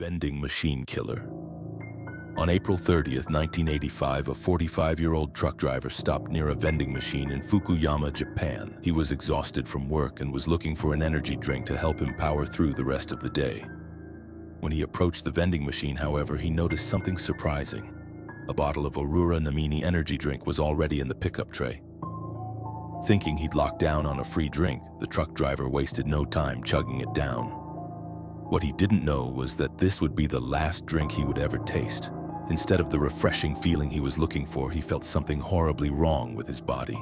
Vending machine killer. On April 30th, 1985, a 45-year-old truck driver stopped near a vending machine in Fukuyama, Japan. He was exhausted from work and was looking for an energy drink to help him power through the rest of the day. When he approached the vending machine, however, he noticed something surprising. A bottle of Aurora Namini energy drink was already in the pickup tray. Thinking he'd locked down on a free drink, the truck driver wasted no time chugging it down. What he didn't know was that this would be the last drink he would ever taste. Instead of the refreshing feeling he was looking for, he felt something horribly wrong with his body.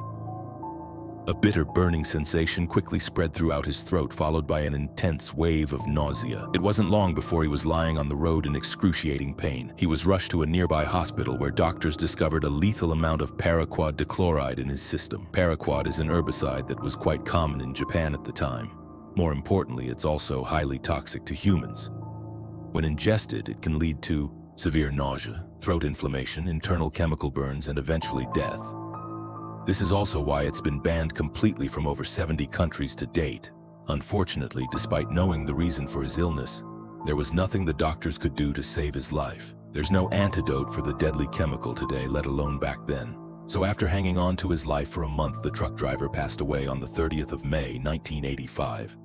A bitter burning sensation quickly spread throughout his throat, followed by an intense wave of nausea. It wasn't long before he was lying on the road in excruciating pain. He was rushed to a nearby hospital where doctors discovered a lethal amount of paraquat dichloride in his system. Paraquat is an herbicide that was quite common in Japan at the time. More importantly, it's also highly toxic to humans. When ingested, it can lead to severe nausea, throat inflammation, internal chemical burns, and eventually death. This is also why it's been banned completely from over 70 countries to date. Unfortunately, despite knowing the reason for his illness, there was nothing the doctors could do to save his life. There's no antidote for the deadly chemical today, let alone back then. So after hanging on to his life for a month, the truck driver passed away on the 30th of May, 1985.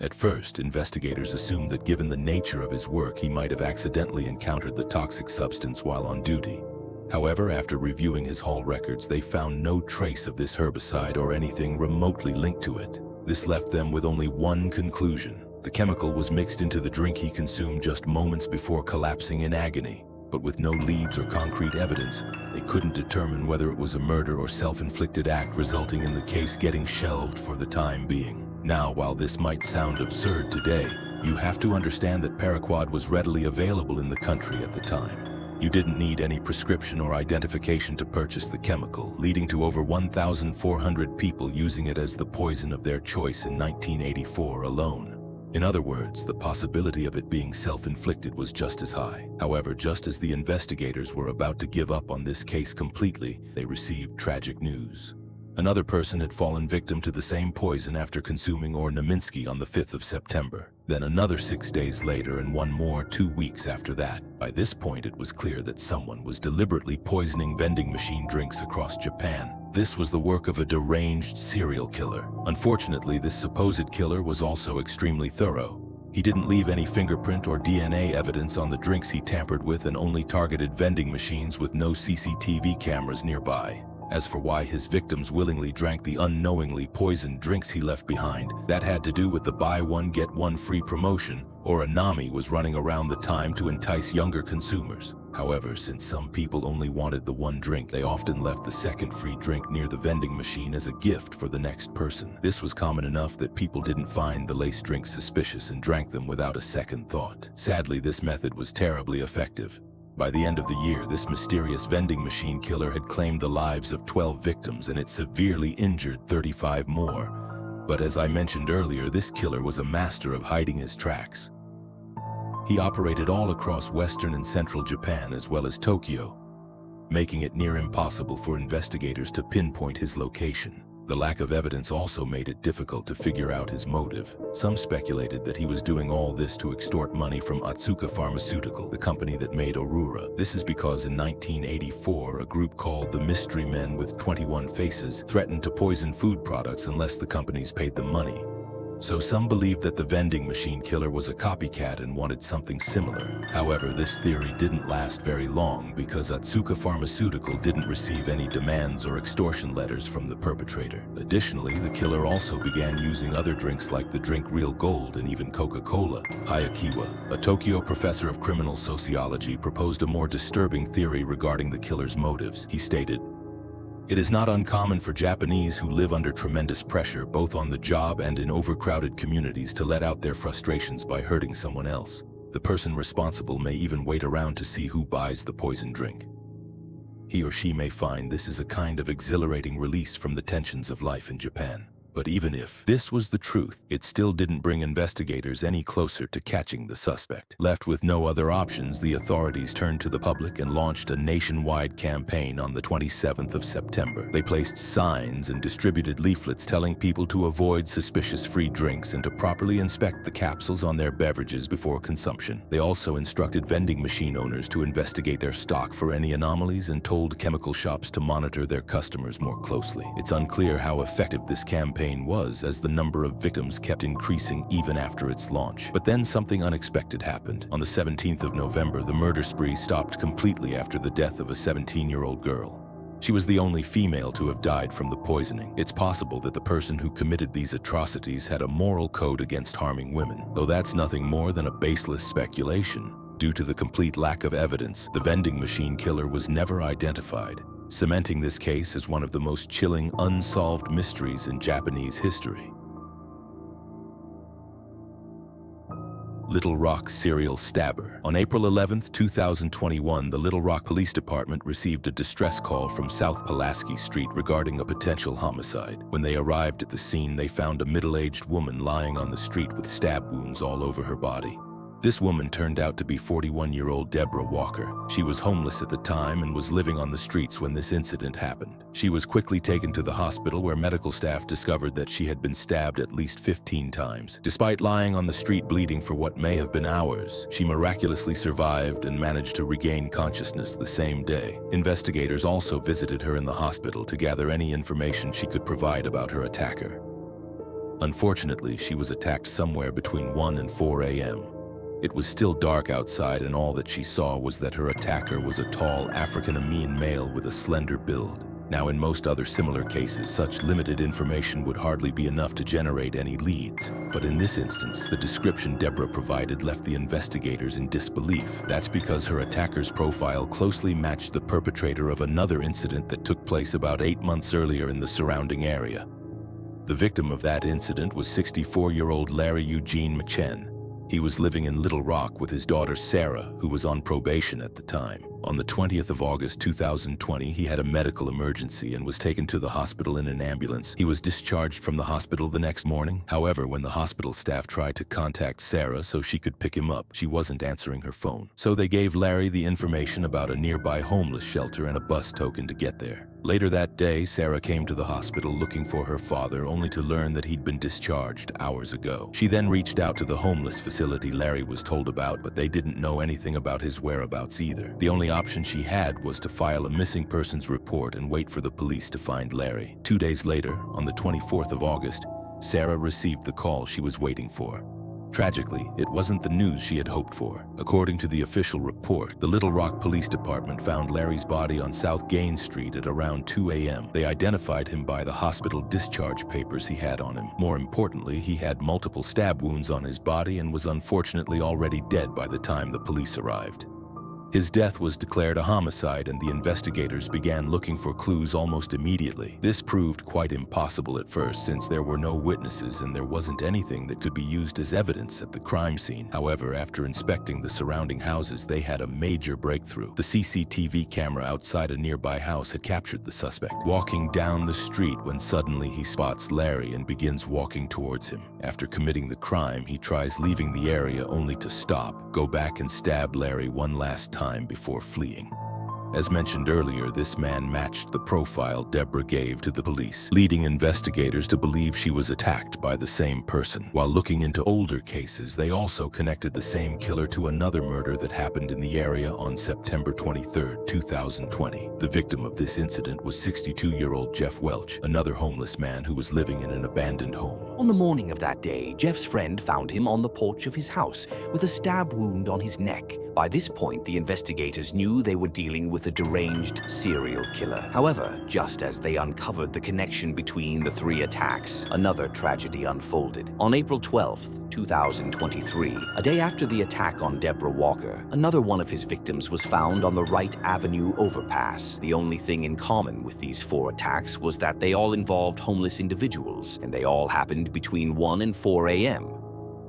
At first, investigators assumed that given the nature of his work, he might have accidentally encountered the toxic substance while on duty. However, after reviewing his haul records, they found no trace of this herbicide or anything remotely linked to it. This left them with only one conclusion. The chemical was mixed into the drink he consumed just moments before collapsing in agony. But with no leads or concrete evidence, they couldn't determine whether it was a murder or self-inflicted act, resulting in the case getting shelved for the time being. Now, while this might sound absurd today, you have to understand that paraquat was readily available in the country at the time. You didn't need any prescription or identification to purchase the chemical, leading to over 1,400 people using it as the poison of their choice in 1984 alone. In other words, the possibility of it being self-inflicted was just as high. However, just as the investigators were about to give up on this case completely, they received tragic news. Another person had fallen victim to the same poison after consuming Ornaminsky on the 5th of September. Then another 6 days later, and one more 2 weeks after that. By this point, it was clear that someone was deliberately poisoning vending machine drinks across Japan. This was the work of a deranged serial killer. Unfortunately, this supposed killer was also extremely thorough. He didn't leave any fingerprint or DNA evidence on the drinks he tampered with, and only targeted vending machines with no CCTV cameras nearby. As for why his victims willingly drank the unknowingly poisoned drinks he left behind, that had to do with the buy one get one free promotion, or Anami was running around the time to entice younger consumers. However, since some people only wanted the one drink, they often left the second free drink near the vending machine as a gift for the next person. This was common enough that people didn't find the laced drinks suspicious and drank them without a second thought. Sadly, this method was terribly effective. By the end of the year, this mysterious vending machine killer had claimed the lives of 12 victims, and it severely injured 35 more. But as I mentioned earlier, this killer was a master of hiding his tracks. He operated all across western and central Japan as well as Tokyo, making it near impossible for investigators to pinpoint his location. The lack of evidence also made it difficult to figure out his motive. Some speculated that he was doing all this to extort money from Otsuka Pharmaceutical, the company that made Aurora. This is because in 1984, a group called the Mystery Men with 21 Faces threatened to poison food products unless the companies paid them money. So some believed that the vending machine killer was a copycat and wanted something similar. However, this theory didn't last very long because Otsuka Pharmaceutical didn't receive any demands or extortion letters from the perpetrator. Additionally, the killer also began using other drinks like the drink Real Gold and even Coca-Cola. Hayakiwa, a Tokyo professor of criminal sociology, proposed a more disturbing theory regarding the killer's motives. He stated, "It is not uncommon for Japanese who live under tremendous pressure, both on the job and in overcrowded communities, to let out their frustrations by hurting someone else. The person responsible may even wait around to see who buys the poison drink. He or she may find this is a kind of exhilarating release from the tensions of life in Japan." But even if this was the truth, it still didn't bring investigators any closer to catching the suspect. Left with no other options, the authorities turned to the public and launched a nationwide campaign on the 27th of September. They placed signs and distributed leaflets telling people to avoid suspicious free drinks and to properly inspect the capsules on their beverages before consumption. They also instructed vending machine owners to investigate their stock for any anomalies and told chemical shops to monitor their customers more closely. It's unclear how effective this campaign was, as the number of victims kept increasing even after its launch. But then something unexpected happened. On the 17th of November, the murder spree stopped completely after the death of a 17-year-old girl. She was the only female to have died from the poisoning. It's possible that the person who committed these atrocities had a moral code against harming women, though that's nothing more than a baseless speculation. Due to the complete lack of evidence, the vending machine killer was never identified, cementing this case as one of the most chilling, unsolved mysteries in Japanese history. Little Rock serial stabber. On April 11, 2021, the Little Rock Police Department received a distress call from South Pulaski Street regarding a potential homicide. When they arrived at the scene, they found a middle-aged woman lying on the street with stab wounds all over her body. This woman turned out to be 41-year-old Deborah Walker. She was homeless at the time and was living on the streets when this incident happened. She was quickly taken to the hospital, where medical staff discovered that she had been stabbed at least 15 times. Despite lying on the street bleeding for what may have been hours, she miraculously survived and managed to regain consciousness the same day. Investigators also visited her in the hospital to gather any information she could provide about her attacker. Unfortunately, she was attacked somewhere between 1 and 4 a.m. It was still dark outside, and all that she saw was that her attacker was a tall African-American male with a slender build. Now, in most other similar cases, such limited information would hardly be enough to generate any leads. But in this instance, the description Deborah provided left the investigators in disbelief. That's because her attacker's profile closely matched the perpetrator of another incident that took place about 8 months earlier in the surrounding area. The victim of that incident was 64-year-old Larry Eugene McChen. He was living in Little Rock with his daughter Sarah, who was on probation at the time. On the 20th of August 2020, he had a medical emergency and was taken to the hospital in an ambulance. He was discharged from the hospital the next morning. However, when the hospital staff tried to contact Sarah so she could pick him up, she wasn't answering her phone. So they gave Larry the information about a nearby homeless shelter and a bus token to get there. Later that day, Sarah came to the hospital looking for her father, only to learn that he'd been discharged hours ago. She then reached out to the homeless facility Larry was told about, but they didn't know anything about his whereabouts either. The only option she had was to file a missing persons report and wait for the police to find Larry. 2 days later, on the 24th of August, Sarah received the call she was waiting for. Tragically, it wasn't the news she had hoped for. According to the official report, the Little Rock Police Department found Larry's body on South Gaines Street at around 2 a.m. They identified him by the hospital discharge papers he had on him. More importantly, he had multiple stab wounds on his body and was unfortunately already dead by the time the police arrived. His death was declared a homicide, and the investigators began looking for clues almost immediately. This proved quite impossible at first, since there were no witnesses and there wasn't anything that could be used as evidence at the crime scene. However, after inspecting the surrounding houses, they had a major breakthrough. The CCTV camera outside a nearby house had captured the suspect walking down the street when suddenly he spots Larry and begins walking towards him. After committing the crime, he tries leaving the area only to stop, go back and stab Larry one last time before fleeing. As mentioned earlier, this man matched the profile Deborah gave to the police, leading investigators to believe she was attacked by the same person. While looking into older cases, they also connected the same killer to another murder that happened in the area on September 23, 2020. The victim of this incident was 62-year-old Jeff Welch, another homeless man who was living in an abandoned home. On the morning of that day, Jeff's friend found him on the porch of his house with a stab wound on his neck. By this point, the investigators knew they were dealing with a deranged serial killer. However, just as they uncovered the connection between the three attacks, another tragedy unfolded. On April 12th, 2023, a day after the attack on Deborah Walker, another one of his victims was found on the Wright Avenue overpass. The only thing in common with these 4 attacks was that they all involved homeless individuals, and they all happened between 1 and 4 a.m.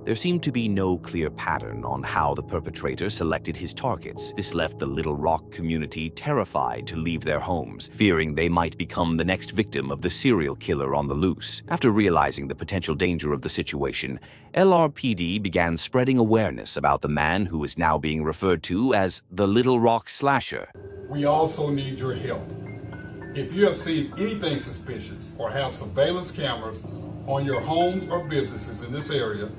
There seemed to be no clear pattern on how the perpetrator selected his targets. This left the Little Rock community terrified to leave their homes, fearing they might become the next victim of the serial killer on the loose. After realizing the potential danger of the situation, LRPD began spreading awareness about the man who is now being referred to as the Little Rock Slasher. We also need your help. If you have seen anything suspicious or have surveillance cameras on your homes or businesses in this area,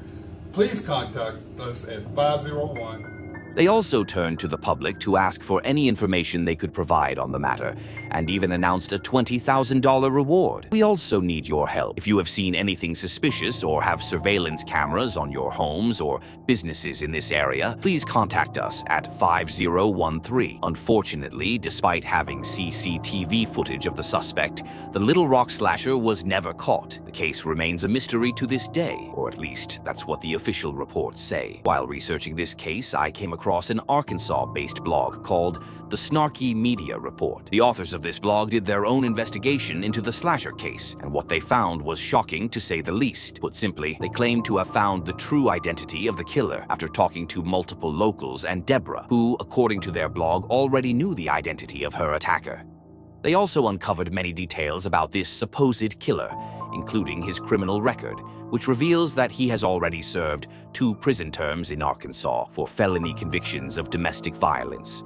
please contact us at 501. They also turned to the public to ask for any information they could provide on the matter, and even announced a $20,000 reward. We also need your help. If you have seen anything suspicious or have surveillance cameras on your homes or businesses in this area, please contact us at 5013. Unfortunately, despite having CCTV footage of the suspect, the Little Rock Slasher was never caught. The case remains a mystery to this day, or at least that's what the official reports say. While researching this case, I came across an Arkansas-based blog called The Snarky Media Report. The authors of this blog did their own investigation into the slasher case, and what they found was shocking to say the least. Put simply, they claimed to have found the true identity of the killer after talking to multiple locals and Deborah, who, according to their blog, already knew the identity of her attacker. They also uncovered many details about this supposed killer, including his criminal record, which reveals that he has already served 2 prison terms in Arkansas for felony convictions of domestic violence.